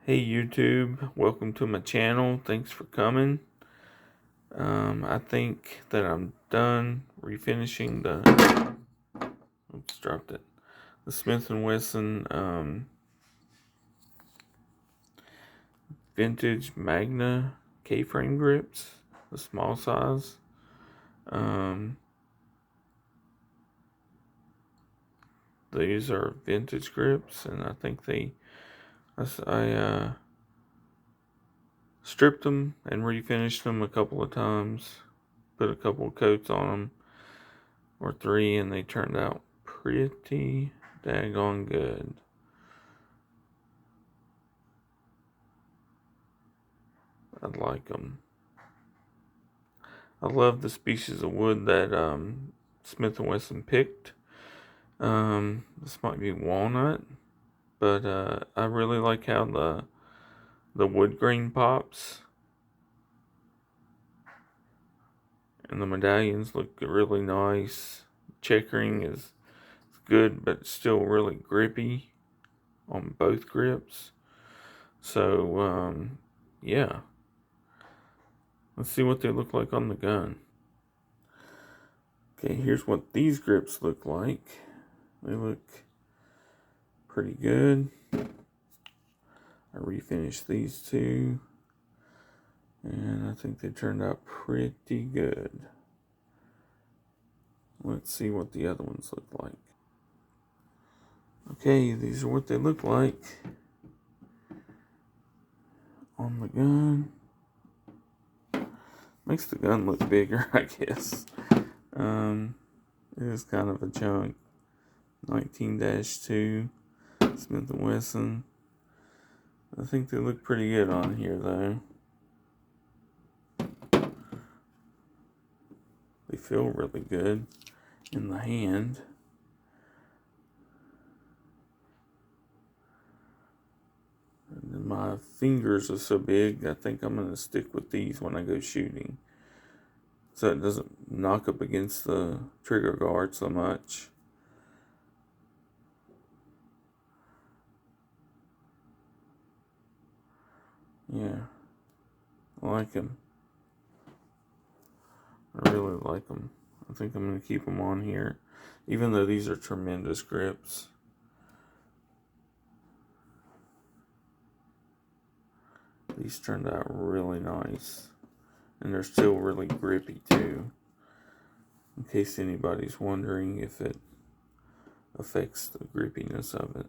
Hey YouTube, welcome to my channel. Thanks for coming. I think that I'm done refinishing the the Smith Wesson vintage Magna K-Frame grips, the small size. These are vintage grips, and I think I stripped them and refinished them a couple of times, put a couple of coats on them, or 3, and they turned out pretty daggone good. I like them. I love the species of wood that Smith & Wesson picked. This might be walnut, but I really like how the wood grain pops. And the medallions look really nice. Checkering is good, but still really grippy on both grips. So, yeah. Let's see what they look like on the gun. Okay, here's what these grips look like. They look pretty good. I refinished these two, and I think they turned out pretty good. Let's see what the other ones look like. Okay, these are what they look like on the gun. Makes the gun look bigger, I guess. It is kind of a chunk. 19-2 Smith & Wesson. I think they look pretty good on here, though. They feel really good in the hand. And my fingers are so big, I think I'm going to stick with these when I go shooting, so it doesn't knock up against the trigger guard so much. Yeah, I like them. I really like them. I think I'm going to keep them on here, even though these are tremendous grips. These turned out really nice, and they're still really grippy too, in case anybody's wondering if it affects the grippiness of it.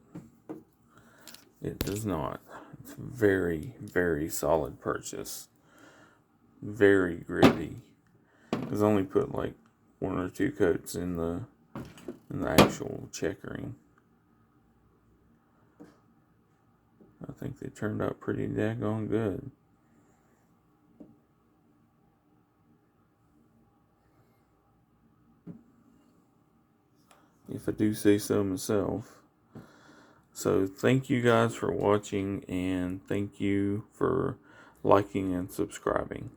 It does not. It's a very, very solid purchase. Very grippy. I've only put like 1 or 2 coats in the actual checkering. I think they turned out pretty daggone good. If I do say so myself. So thank you guys for watching, and thank you for liking and subscribing.